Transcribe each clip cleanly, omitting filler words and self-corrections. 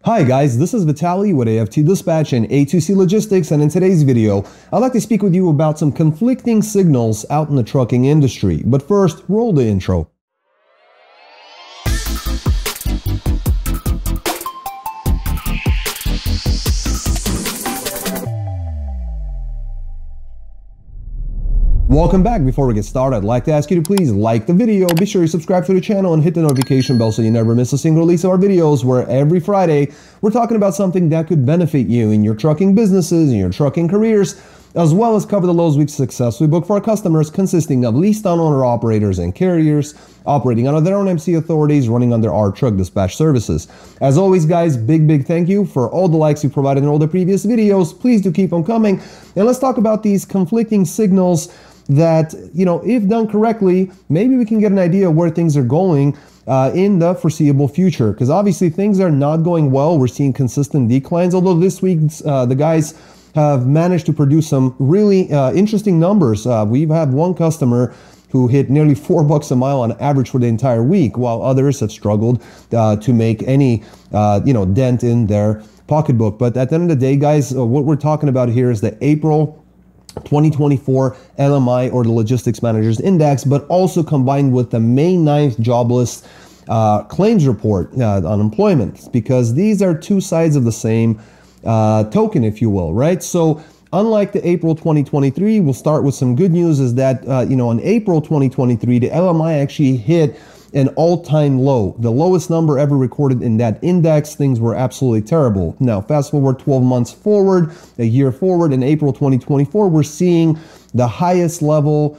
Hi guys, this is Vitaly with AFT Dispatch and A2C Logistics, and in today's video, I'd like to speak with you about some conflicting signals out in the trucking industry. But first, roll the intro. Welcome back. Before we get started, I'd like to ask you to please like the video, be sure you subscribe to the channel and hit the notification bell so you never miss a single release of our videos, where every Friday we're talking about something that could benefit you in your trucking businesses, in your trucking careers, as well as cover the loads we've successfully booked for our customers, consisting of leased owner operators and carriers operating under their own MC authorities, running under our truck dispatch services. As always, guys, big thank you for all the likes you provided in all the previous videos. Please do keep them coming. And let's talk about these conflicting signals that, if done correctly, maybe we can get an idea of where things are going in the foreseeable future. Because obviously things are not going well. We're seeing consistent declines, although this week the guys have managed to produce some really interesting numbers. We've had one customer who hit nearly $4 a mile on average for the entire week, while others have struggled to make any dent in their pocketbook. But at the end of the day, guys, what we're talking about here is the April 2024 LMI, or the Logistics Managers Index, but also combined with the May 9th jobless claims report on employment, because these are two sides of the same token, if you will, right? So unlike the April 2023, we'll start with some good news, is that, in April 2023, the LMI actually hit an all-time low, the lowest number ever recorded in that index. Things were absolutely terrible. Now, fast forward 12 months forward, a year forward, in April 2024, we're seeing the highest level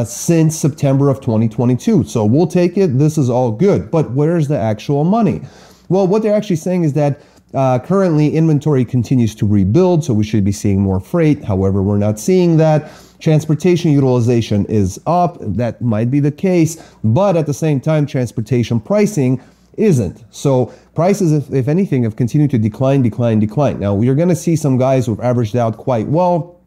since September of 2022. So we'll take it. This is all good. But where's the actual money? Well, what they're actually saying is that currently inventory continues to rebuild, so we should be seeing more freight. However, we're not seeing that. Transportation utilization is up. That might be the case, but at the same time, transportation pricing isn't. So prices, if anything, have continued to decline. Now, we're going to see some guys who've averaged out quite well,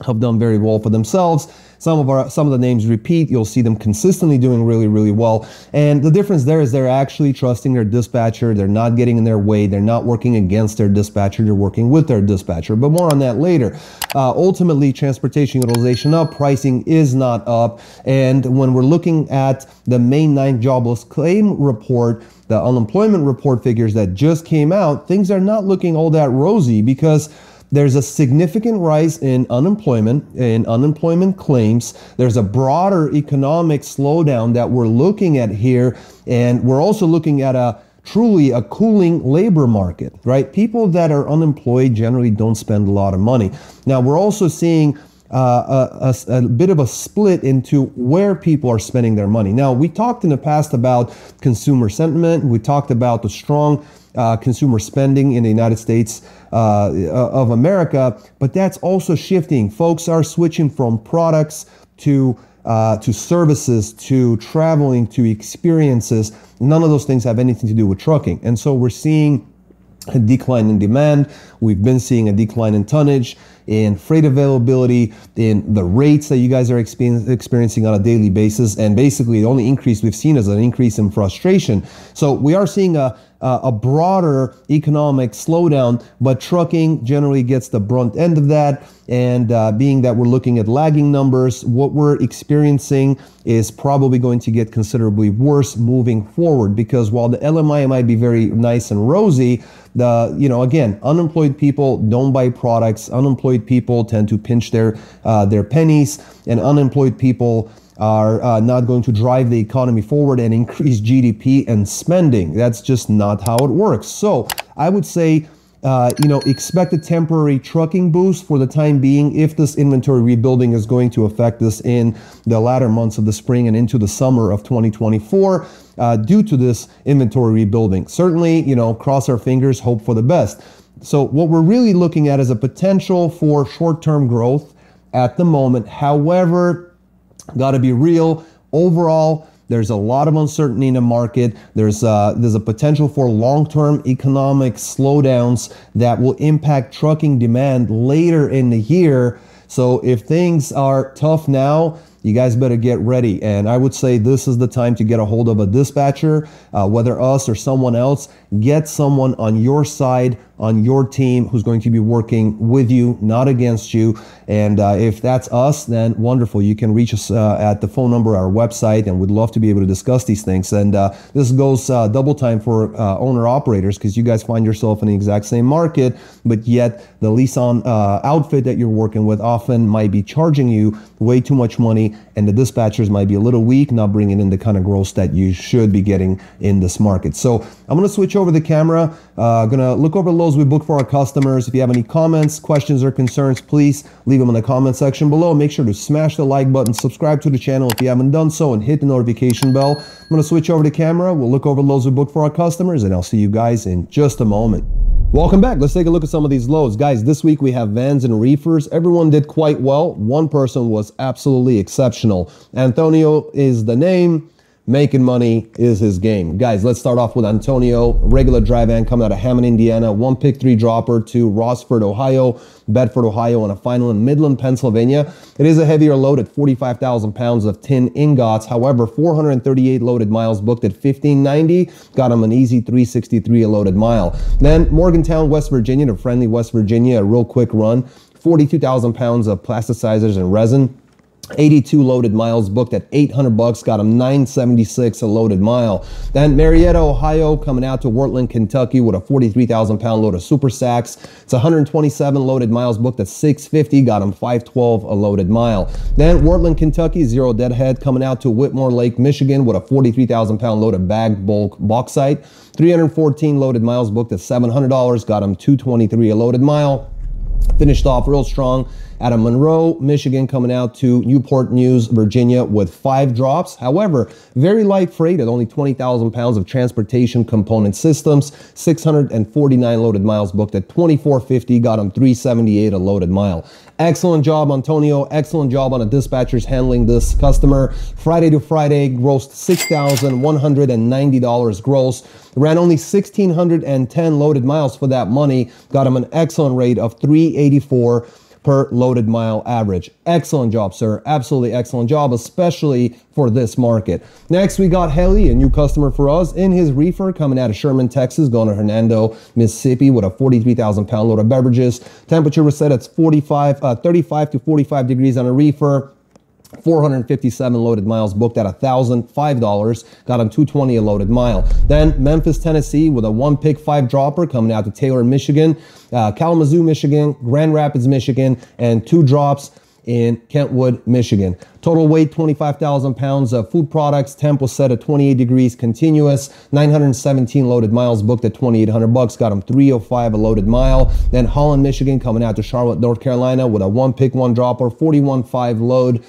have done very well for themselves. Some of the names repeat. You'll see them consistently doing really well. And the difference there is they're actually trusting their dispatcher. They're not getting in their way. They're not working against their dispatcher. They're working with their dispatcher. But more on that later. Ultimately, transportation utilization up, pricing is not up. And when we're looking at the May 9th jobless claim report, the unemployment report figures that just came out, things are not looking all that rosy, because there's a significant rise in unemployment claims. There's a broader economic slowdown that we're looking at here. And we're also looking at truly a cooling labor market, right? People that are unemployed generally don't spend a lot of money. Now, we're also seeing a bit of a split into where people are spending their money. Now, we talked in the past about consumer sentiment. We talked about the strong consumer spending in the United States of America, but that's also shifting. Folks are switching from products to services, to traveling, to experiences. None of those things have anything to do with trucking. And so we're seeing a decline in demand. We've been seeing a decline in tonnage, in freight availability, in the rates that you guys are experiencing on a daily basis. And basically the only increase we've seen is an increase in frustration. So we are seeing a broader economic slowdown, but trucking generally gets the brunt end of that. And being that we're looking at lagging numbers, what we're experiencing is probably going to get considerably worse moving forward, because while the LMI might be very nice and rosy, again, unemployed people don't buy products. Unemployed people tend to pinch their pennies, and unemployed people are not going to drive the economy forward and increase GDP and spending. That's just not how it works. So I would say, expect a temporary trucking boost for the time being, if this inventory rebuilding is going to affect us in the latter months of the spring and into the summer of 2024 due to this inventory rebuilding. Certainly, cross our fingers, hope for the best. So what we're really looking at is a potential for short-term growth at the moment. However, got to be real. Overall, there's a lot of uncertainty in the market. There's a potential for long-term economic slowdowns that will impact trucking demand later in the year. So if things are tough now, you guys better get ready. And I would say this is the time to get a hold of a dispatcher, whether us or someone else. Get someone on your side, on your team, who's going to be working with you, not against you. And if that's us, then wonderful. You can reach us at the phone number, our website, and we'd love to be able to discuss these things. And this goes double time for owner operators, because you guys find yourself in the exact same market, but yet the lease-on outfit that you're working with often might be charging you way too much money, and the dispatchers might be a little weak, not bringing in the kind of gross that you should be getting in this market. So I'm going to switch over the camera. Going to look over loads we book for our customers. If you have any comments, questions, or concerns, please leave them in the comment section below. Make sure to smash the like button, subscribe to the channel if you haven't done so, and hit the notification bell. I'm going to switch over the camera. We'll look over loads we book for our customers, and I'll see you guys in just a moment. Welcome back. Let's take a look at some of these loads. Guys, this week we have vans and reefers. Everyone did quite well. One person was absolutely exceptional. Antonio is the name. Making money is his game. Guys, let's start off with Antonio. Regular dry van coming out of Hammond, Indiana. One pick 3 dropper to Rossford, Ohio, Bedford, Ohio, and a final in Midland, Pennsylvania. It is a heavier load at 45,000 pounds of tin ingots. However, 438 loaded miles booked at 1590. Got him an easy 363 a loaded mile. Then Morgantown, West Virginia to Friendly, West Virginia. A real quick run. 42,000 pounds of plasticizers and resin. 82 loaded miles booked at $800, got him $976 a loaded mile. Then Marietta, Ohio, coming out to Wortland, Kentucky with a 43,000 pound load of super sacks. It's 127 loaded miles booked at $650, got him $512 a loaded mile. Then Wortland, Kentucky, zero deadhead, coming out to Whitmore Lake, Michigan with a 43,000 pound load of bagged bulk bauxite. 314 loaded miles booked at $700, got him $223 a loaded mile. Finished off real strong out of Monroe, Michigan, coming out to Newport News, Virginia with 5 drops. However, very light freight at only 20,000 pounds of transportation component systems. 649 loaded miles booked at $24.50, got him $378 a loaded mile. Excellent job, Antonio. Excellent job on the dispatchers handling this customer. Friday to Friday, grossed $6,190 gross. Ran only 1,610 loaded miles for that money. Got him an excellent rate of $384 per loaded mile average. Excellent job, sir. Absolutely excellent job, especially for this market. Next, we got Helly, a new customer for us, in his reefer coming out of Sherman, Texas, going to Hernando, Mississippi with a 43,000 pound load of beverages. Temperature was set at 35 to 45 degrees on a reefer. 457 loaded miles booked at $1,005, got him $220 a loaded mile. Then Memphis, Tennessee with a 1 pick 5 dropper coming out to Taylor, Michigan, Kalamazoo, Michigan, Grand Rapids, Michigan, and 2 drops in Kentwood, Michigan. Total weight, 25,000 pounds of food products. Temp was set at 28 degrees continuous. 917 loaded miles booked at $2,800. Got him $305 a loaded mile. Then Holland, Michigan, coming out to Charlotte, North Carolina with a 1 pick 1 dropper, 41.5 load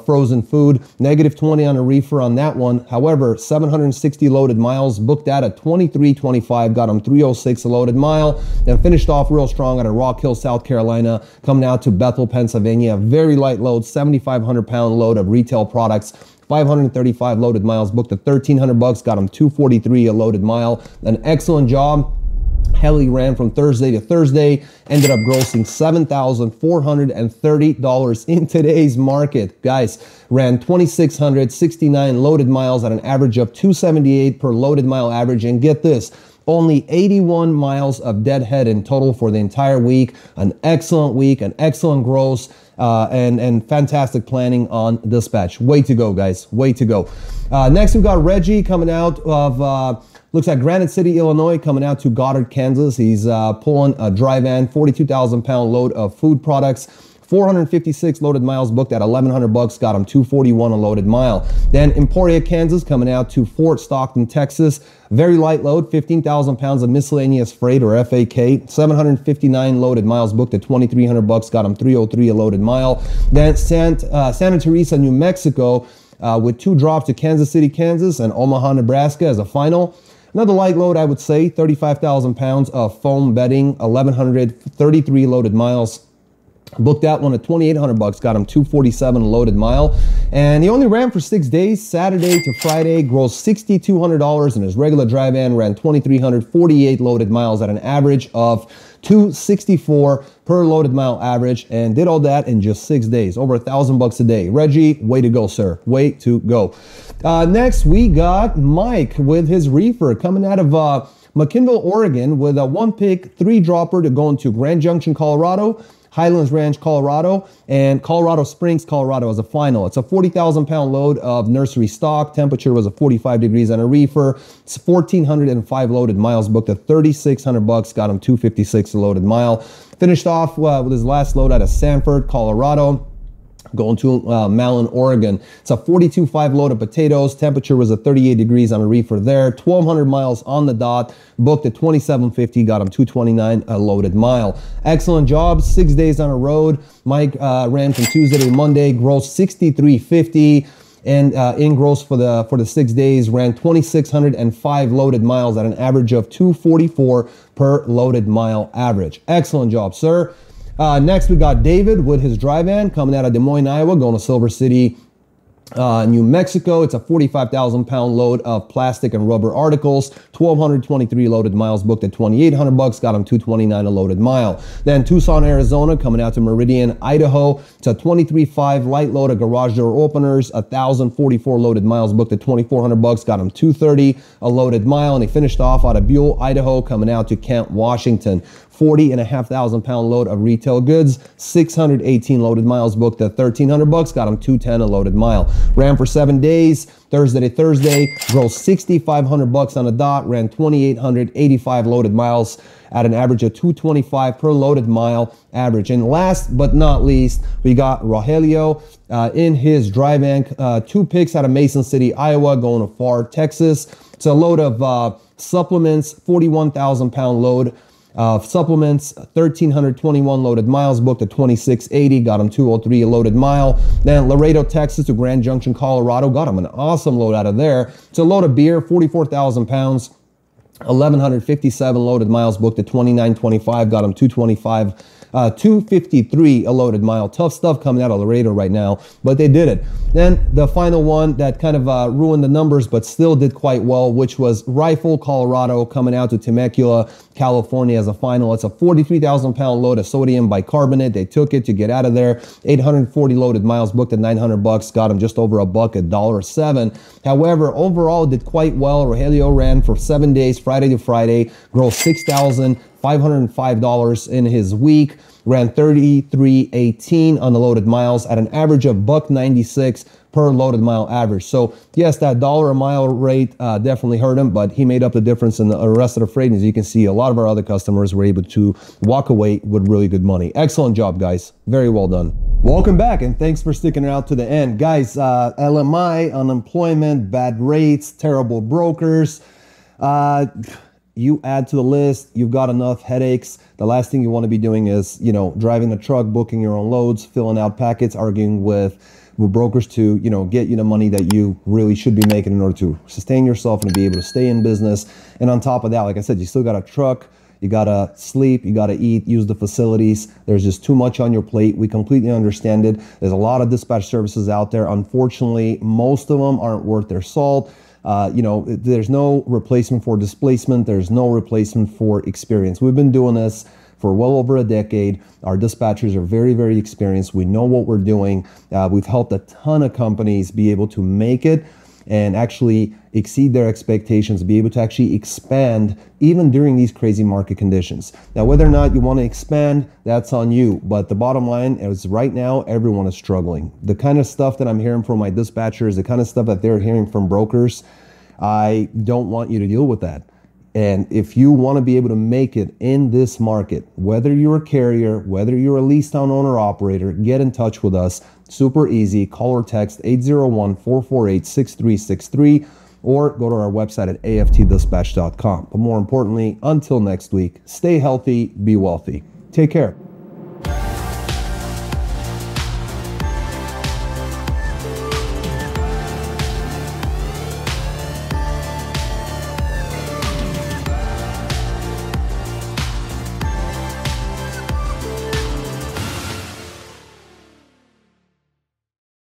frozen food. -20 on a reefer on that one. However, 760 loaded miles booked out at $23.25. Got him $306 a loaded mile. Then finished off real strong at a Rock Hill, South Carolina, coming out to Bethel, Pennsylvania. Very light load, 7,500 pound load of retail products. 535 loaded miles booked at $1,300. Got him $243 a loaded mile. An excellent job. Helly ran from Thursday to Thursday, ended up grossing $7,430 in today's market. Guys, ran 2,669 loaded miles at an average of $278 per loaded mile average. And get this, only 81 miles of deadhead in total for the entire week. An excellent week, an excellent gross, and fantastic planning on dispatch. Way to go, guys. Way to go. Next, we've got Reggie coming out of... looks like Granite City, Illinois, coming out to Goddard, Kansas. He's pulling a dry van, 42,000 pound load of food products. 456 loaded miles booked at $1,100. Got him $241 a loaded mile. Then Emporia, Kansas, coming out to Fort Stockton, Texas. Very light load, 15,000 pounds of miscellaneous freight, or FAK. 759 loaded miles booked at $2,300. Got him $303 a loaded mile. Then Santa Teresa, New Mexico, with 2 drops to Kansas City, Kansas, and Omaha, Nebraska as a final. Another light load, I would say, 35,000 pounds of foam bedding, 1,133 loaded miles. Booked that one at 2,800 bucks, got him 247 a loaded mile. And he only ran for 6 days, Saturday to Friday, grossed $6,200, and his regular dry van ran 2,348 loaded miles at an average of 264 per loaded mile average, and did all that in just 6 days, over $1,000 a day. Reggie, way to go, sir. Way to go. Next, we got Mike with his reefer coming out of McKinville, Oregon, with a 1-pick, 3-dropper to go into Grand Junction, Colorado, Highlands Ranch, Colorado, and Colorado Springs, Colorado as a final. It's a 40,000-pound load of nursery stock. Temperature was 45 degrees on a reefer. It's 1,405 loaded miles, booked at 3,600 bucks, got him 256 a loaded mile. Finished off with his last load out of Sanford, Colorado, going to Malin, Oregon. It's a 42.5 load of potatoes. Temperature was at 38 degrees on a reefer there. 1,200 miles on the dot. Booked at 2,750. Got him 229 a loaded mile. Excellent job. 6 days on a road. Mike ran from Tuesday to Monday. Gross 6,350. And in gross for the 6 days, ran 2,605 loaded miles at an average of 244 per loaded mile average. Excellent job, sir. Next, we got David with his dry van coming out of Des Moines, Iowa, going to Silver City, New Mexico. It's a 45,000-pound load of plastic and rubber articles. 1,223 loaded miles, booked at 2,800 bucks. Got him 229 a loaded mile. Then Tucson, Arizona, coming out to Meridian, Idaho. It's a 23.5 light load of garage door openers. 1,044 loaded miles, booked at 2,400 bucks. Got him 230 a loaded mile. And he finished off out of Buell, Idaho, coming out to Kent, Washington. 40,500 pound load of retail goods, 618 loaded miles, booked at 1,300 bucks, got him 210 a loaded mile. Ran for 7 days, Thursday to Thursday, grossed 6,500 bucks on a dot, ran 2,885 loaded miles at an average of 225 per loaded mile average. And last but not least, we got Rogelio in his dry van, 2 picks out of Mason City, Iowa, going to Pharr, Texas. It's a load of supplements, 41,000 pound load of supplements, 1,321 loaded miles, booked at 2,680, got him 203 a loaded mile. Then Laredo, Texas to Grand Junction, Colorado, got him an awesome load out of there. It's a load of beer, 44,000 pounds, 1,157 loaded miles, booked at 2,925, got him 225, 253 a loaded mile. Tough stuff coming out of Laredo right now, but they did it. Then the final one that kind of ruined the numbers, but still did quite well, which was Rifle, Colorado, coming out to Temecula, California as a final. It's a 43,000 pound load of sodium bicarbonate. They took it to get out of there. 840 loaded miles, booked at 900 bucks, got him just over a buck, $1.07. However, overall did quite well. Rogelio ran for 7 days, Friday to Friday, grossed $6,505 in his week, ran 33.18 on the loaded miles at an average of $1.96 per loaded mile average. So yes, that $1 a mile rate definitely hurt him, but he made up the difference in the rest of the freight. And as you can see, a lot of our other customers were able to walk away with really good money. Excellent job, guys. Very well done. Welcome back, and thanks for sticking around to the end. Guys, LMI, unemployment, bad rates, terrible brokers. You add to the list, you've got enough headaches. The last thing you want to be doing is, driving a truck, booking your own loads, filling out packets, arguing with brokers to, get you the money that you really should be making in order to sustain yourself and to be able to stay in business. And on top of that, like I said, you still got a truck, you gotta sleep, you gotta eat, use the facilities. There's just too much on your plate. We completely understand it. There's a lot of dispatch services out there. Unfortunately, most of them aren't worth their salt. There's no replacement for displacement. There's no replacement for experience. We've been doing this for well over a decade. Our dispatchers are very, very experienced. We know what we're doing. We've helped a ton of companies be able to make it and actually exceed their expectations, be able to actually expand even during these crazy market conditions. Now, whether or not you want to expand, that's on you. But the bottom line is right now, everyone is struggling. The kind of stuff that I'm hearing from my dispatchers, the kind of stuff that they're hearing from brokers, I don't want you to deal with that. And if you want to be able to make it in this market, whether you're a carrier, whether you're a lease town owner operator, get in touch with us. Super easy. Call or text 801-448-6363 or go to our website at aftdispatch.com. But more importantly, until next week, stay healthy, be wealthy. Take care.